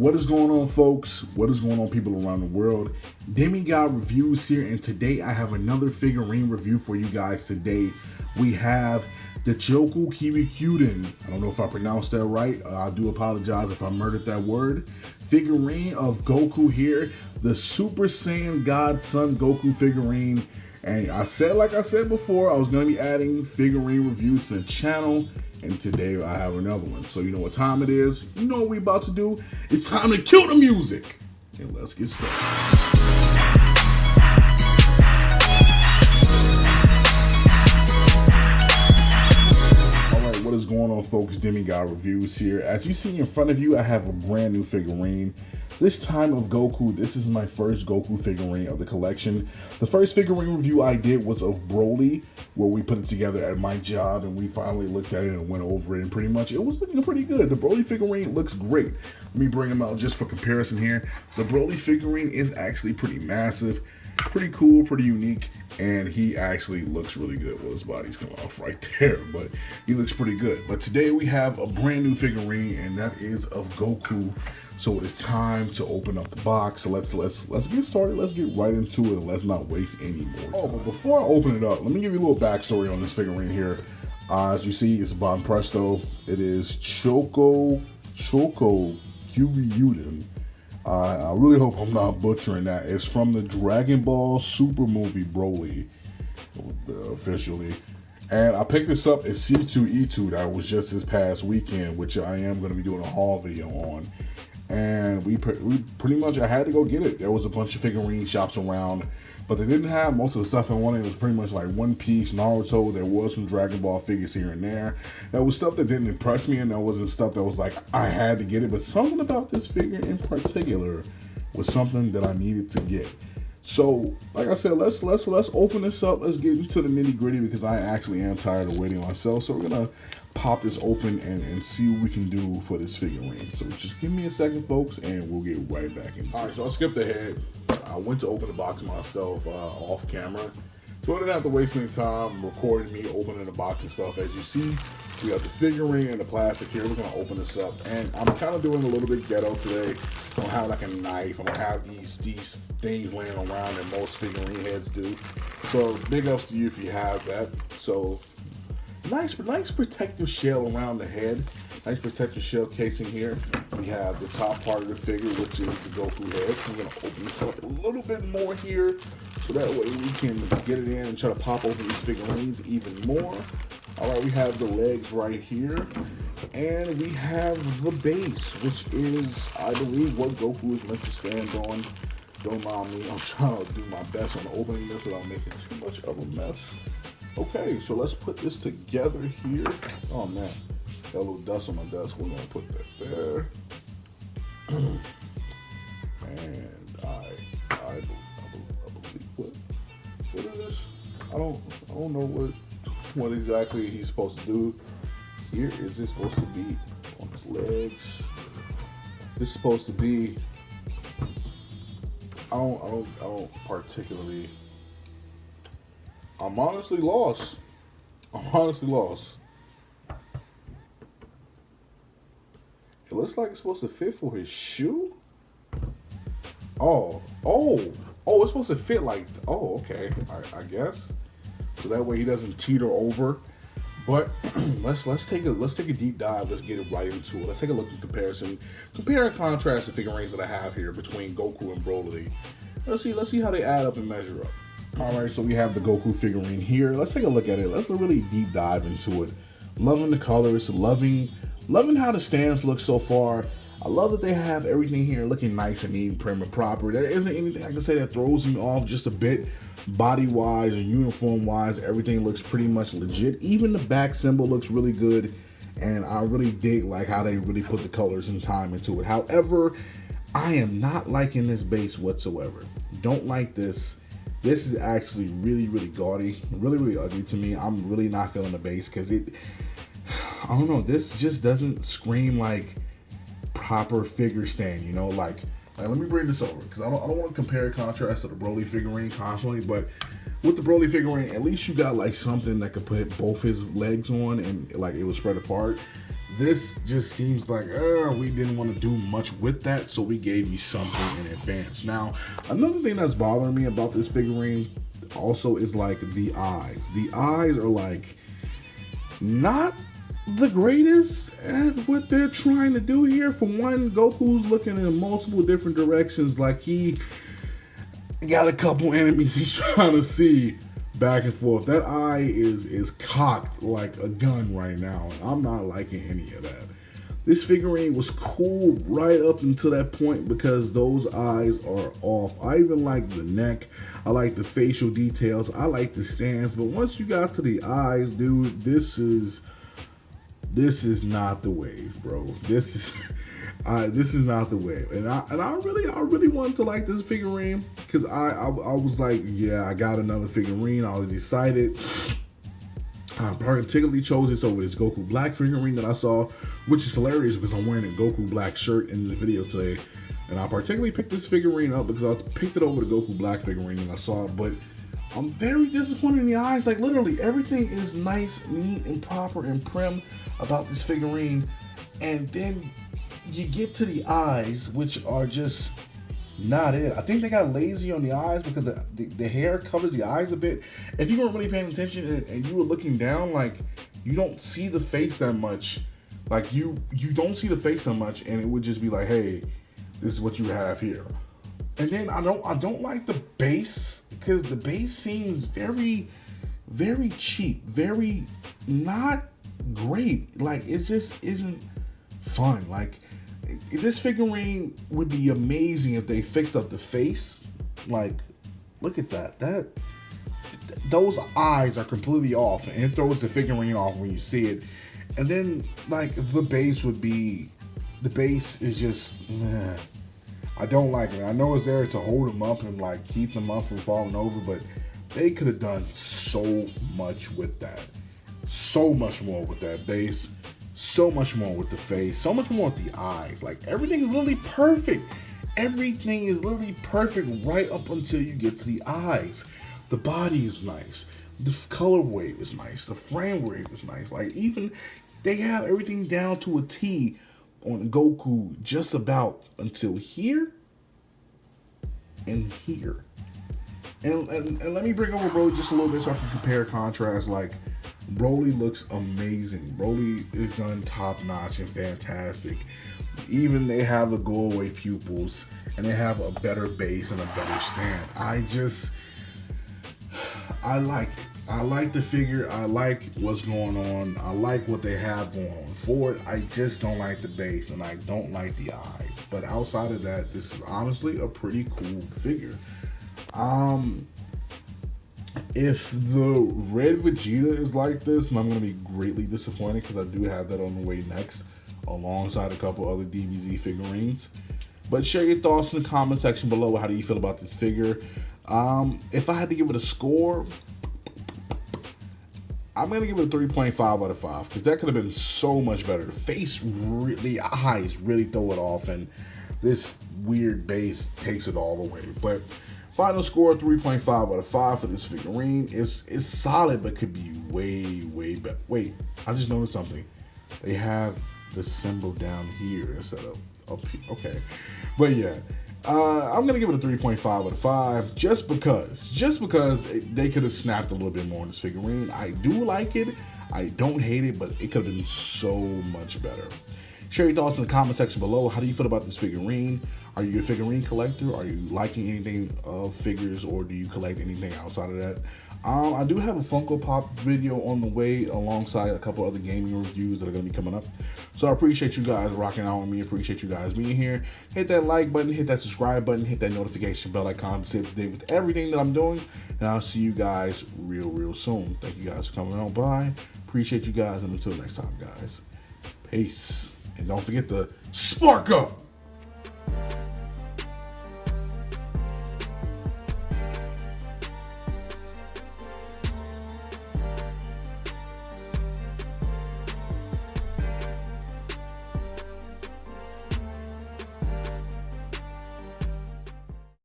What is going on, folks? What is going on, people around the world? DemiGod Reviews here, and today I have another figurine review for you guys. Today we have the Goku Figurine. I don't know if I pronounced that right. I do apologize if I murdered that word. Figurine of Goku here, the Super Saiyan God Son Goku figurine. And I said, like I said before, I was going to be adding figurine reviews to the channel. And today I have another one. So you know what time it is. You know what we about to do. It's time to kill the music. And let's get started. Alright, what is going on, folks? DemiGod Reviews here. As you see in front of you, I have a brand new figurine. This time of Goku. This is my first Goku figurine of the collection. The first figurine review I did was of Broly, where we put it together at my job and we finally looked at it and went over it, and pretty much it was looking pretty good. The Broly figurine looks great. Let me bring him out just for comparison here. The Broly figurine is actually pretty massive, pretty cool, pretty unique, and he actually looks really good. Well, his body's coming off right there, but he looks pretty good. But today we have a brand new figurine, and that is of Goku. So it is time to open up the box. So let's get started. Let's get right into it. Let's not waste any more time. Oh, but before I open it up, let me give you a little backstory on this figurine here. As you see, it's Bon Presto. It is Choco Figurine. I really hope I'm not butchering that. It's from the Dragon Ball Super movie Broly, officially. And I picked this up at C2E2. That was just this past weekend, which I am going to be doing a haul video on. And we pretty much, I had to go get it. There was a bunch of figurine shops around, but they didn't have most of the stuff I wanted. It was pretty much like One Piece, Naruto. There was some Dragon Ball figures here and there. That was stuff that didn't impress me, and that wasn't stuff that was like, I had to get it. But something about this figure in particular was something that I needed to get. So, like I said, let's open this up. Let's get into the nitty gritty, because I actually am tired of waiting myself. So we're gonna pop this open and see what we can do for this figurine. So just give me a second, folks, and we'll get right back into it. All right, so I skipped ahead. I went to open the box myself off camera, so I didn't have to waste any time recording me opening the box and stuff. As you see, we got the figurine and the plastic here. We're gonna open this up, and I'm kind of doing a little bit ghetto today. I'm gonna have like a knife. I'm gonna have these things laying around that most figurine heads do. So big ups to you if you have that. So nice protective shell around the head. Nice protective shell casing here. We have the top part of the figure, which is the Goku head. I'm gonna open this up a little bit more here, so that way we can get it in and try to pop open these figurines even more. All right, we have the legs right here, and we have the base, which is, I believe, what Goku is meant to stand on. Don't mind me, I'm trying to do my best on opening this without making too much of a mess. Okay, so let's put this together here. Oh man, got a little dust on my desk. We're gonna put that there. And I believe, what is this? I don't know what exactly he's supposed to do. Here is this supposed to be on his legs. This is supposed to be, I don't particularly, I'm honestly lost. It looks like it's supposed to fit for his shoe. Oh, it's supposed to fit like, oh, okay, I guess. So that way he doesn't teeter over. But let's take a deep dive. Let's get it right into it. Let's take a look at comparison. Compare and contrast the figurines that I have here between Goku and Broly. Let's see how they add up and measure up. Alright, so we have the Goku figurine here. Let's take a look at it. Let's really deep dive into it. Loving the colors, loving how the stands look so far. I love that they have everything here looking nice and neat and prim and proper. There isn't anything I can say that throws me off just a bit. Body-wise or uniform-wise, everything looks pretty much legit. Even the back symbol looks really good, and I really dig like how they really put the colors and time into it. However, I am not liking this base whatsoever. Don't like this. This is actually really gaudy, really ugly to me. I'm really not feeling the base, because I don't know, this just doesn't scream like proper figure stand, you know, like let me bring this over, because I don't want to compare and contrast to the Broly figurine constantly, but with the Broly figurine, at least you got like something that could put both his legs on and like it was spread apart. This just seems like we didn't want to do much with that, so we gave you something in advance. Now, another thing that's bothering me about this figurine also is like the eyes. The eyes are like not the greatest at what they're trying to do here. For one, Goku's looking in multiple different directions, like he got a couple enemies he's trying to see back and forth. That eye is cocked like a gun right now, and I'm not liking any of that. This figurine was cool right up until that point because those eyes are off. I even like the neck. I like the facial details. I like the stance. But once you got to the eyes, dude, this is not the wave, bro. This is not the wave. And I really wanted to like this figurine because I was like, yeah, I got another figurine. I was excited. I particularly chose this over this Goku Black figurine that I saw, which is hilarious because I'm wearing a Goku Black shirt in the video today. And I particularly picked this figurine up because I picked it over the Goku Black figurine and I saw it. But I'm very disappointed in the eyes. Like, literally, everything is nice, neat, and proper and prim about this figurine. And then you get to the eyes, which are just not it. I think they got lazy on the eyes because the hair covers the eyes a bit. If you weren't really paying attention and you were looking down, like, you don't see the face that much. Like, you don't see the face that much, and it would just be like, hey, this is what you have here. And then I don't like the base because the base seems very, very cheap, very not great. Like, it just isn't fun. Like, this figurine would be amazing if they fixed up the face. Like, look at that. Those eyes are completely off, and it throws the figurine off when you see it. And then, like, the base is just, meh. I don't like it. I know it's there to hold them up and like keep them up from falling over, but they could have done so much with that. So much more with that base. So much more with the face. So much more with the eyes. Like, everything is literally perfect. Everything is literally perfect right up until you get to the eyes. The body is nice. The color wave is nice. The frame rate is nice. Like, even they have everything down to a T on Goku just about until here and here. And let me bring over Broly just a little bit so I can compare contrast. Like, Broly looks amazing. Broly is done top notch and fantastic. Even they have the go away pupils and they have a better base and a better stand. I like it. I like the figure. I like what's going on. I like what they have going on for it. I just don't like the base and I don't like the eyes. But outside of that, this is honestly a pretty cool figure. If the red Vegeta is like this, then I'm going to be greatly disappointed because I do have that on the way next alongside a couple other DBZ figurines. But share your thoughts in the comment section below. How do you feel about this figure? If I had to give it a score, I'm going to give it a 3.5 out of 5 because that could have been so much better. The face, the eyes really throw it off, and this weird base takes it all the way. But final score, 3.5 out of 5 for this figurine. It's solid, but could be way, way better. Wait, I just noticed something. They have the symbol down here instead of up here. Okay. But yeah, I'm going to give it a 3.5 out of 5 just because they could have snapped a little bit more on this figurine. I do like it. I don't hate it, but it could have been so much better. Share your thoughts in the comment section below. How do you feel about this figurine? Are you a figurine collector? Are you liking anything of figures, or do you collect anything outside of that? I do have a Funko Pop video on the way alongside a couple other gaming reviews that are going to be coming up. So I appreciate you guys rocking out with me. Appreciate you guys being here. Hit that like button, hit that subscribe button, hit that notification bell icon to stay up to date with everything that I'm doing. And I'll see you guys real soon. Thank you guys for coming on by. Appreciate you guys, and until next time, guys. Peace. And don't forget to spark up.